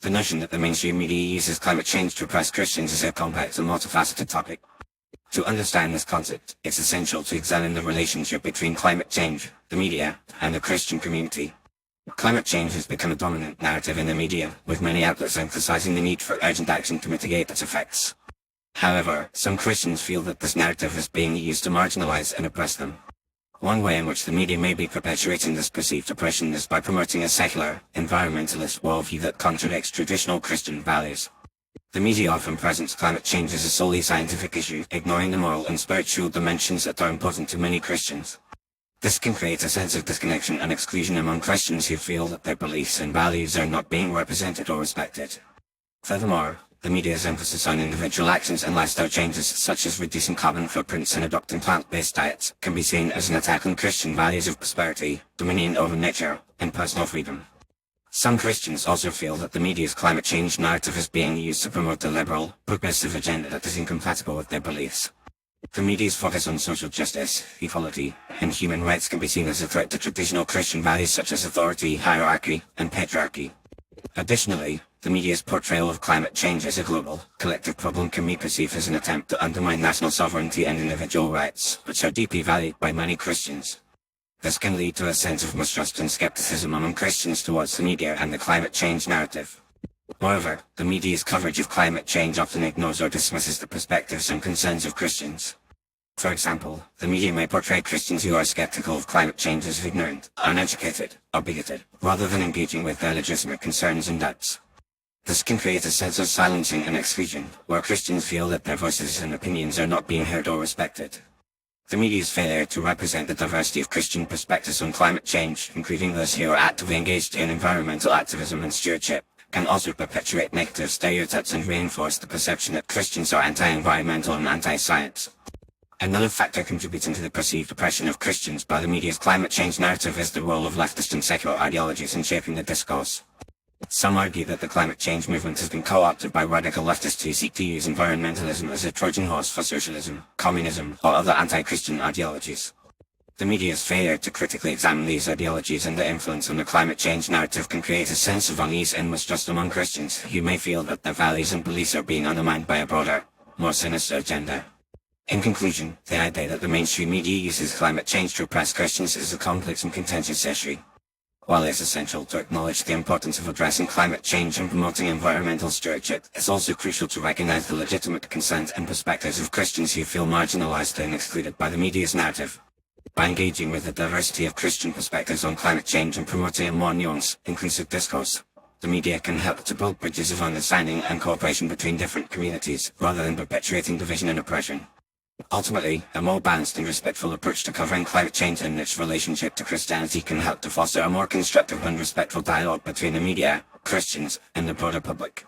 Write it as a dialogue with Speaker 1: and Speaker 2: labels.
Speaker 1: The notion that the mainstream media uses climate change to oppress Christians is a complex and multifaceted topic. To understand this concept, it's essential to examine the relationship between climate change, the media, and the Christian community. Climate change has become a dominant narrative in the media, with many outlets emphasizing the need for urgent action to mitigate its effects. However, some Christians feel that this narrative is being used to marginalize and oppress them. One way in which the media may be perpetuating this perceived oppression is by promoting a secular, environmentalist worldview that contradicts traditional Christian values. The media often presents climate change as a solely scientific issue, ignoring the moral and spiritual dimensions that are important to many Christians. This can create a sense of disconnection and exclusion among Christians who feel that their beliefs and values are not being represented or respected. Furthermore, the media's emphasis on individual actions and lifestyle changes such as reducing carbon footprints and adopting plant-based diets can be seen as an attack on Christian values of prosperity, dominion over nature, and personal freedom. Some Christians also feel that the media's climate change narrative is being used to promote a liberal, progressive agenda that is incompatible with their beliefs. The media's focus on social justice, equality, and human rights can be seen as a threat to traditional Christian values such as authority, hierarchy, and patriarchy. Additionally, the media's portrayal of climate change as a global, collective problem can be perceived as an attempt to undermine national sovereignty and individual rights, which are deeply valued by many Christians. This can lead to a sense of mistrust and skepticism among Christians towards the media and the climate change narrative. Moreover, the media's coverage of climate change often ignores or dismisses the perspectives and concerns of Christians. For example, the media may portray Christians who are skeptical of climate change as ignorant, uneducated, or bigoted, rather than engaging with their legitimate concerns and doubts. This can create a sense of silencing and exclusion, where Christians feel that their voices and opinions are not being heard or respected. The media's failure to represent the diversity of Christian perspectives on climate change, including those who are actively engaged in environmental activism and stewardship, can also perpetuate negative stereotypes and reinforce the perception that Christians are anti-environmental and anti-science. Another factor contributing to the perceived oppression of Christians by the media's climate change narrative is the role of leftist and secular ideologies in shaping the discourse. Some argue that the climate change movement has been co-opted by radical leftists who seek to use environmentalism as a Trojan horse for socialism, communism, or other anti-Christian ideologies. The media's failure to critically examine these ideologies and their influence on the climate change narrative can create a sense of unease and mistrust among Christians who may feel that their values and beliefs are being undermined by a broader, more sinister agenda. In conclusion, the idea that the mainstream media uses climate change to oppress Christians is a complex and contentious issue. While it's essential to acknowledge the importance of addressing climate change and promoting environmental stewardship, it's also crucial to recognize the legitimate concerns and perspectives of Christians who feel marginalized and excluded by the media's narrative. By engaging with the diversity of Christian perspectives on climate change and promoting a more nuanced, inclusive discourse, the media can help to build bridges of understanding and cooperation between different communities, rather than perpetuating division and oppression. Ultimately, a more balanced and respectful approach to covering climate change and its relationship to Christianity can help to foster a more constructive and respectful dialogue between the media, Christians, and the broader public.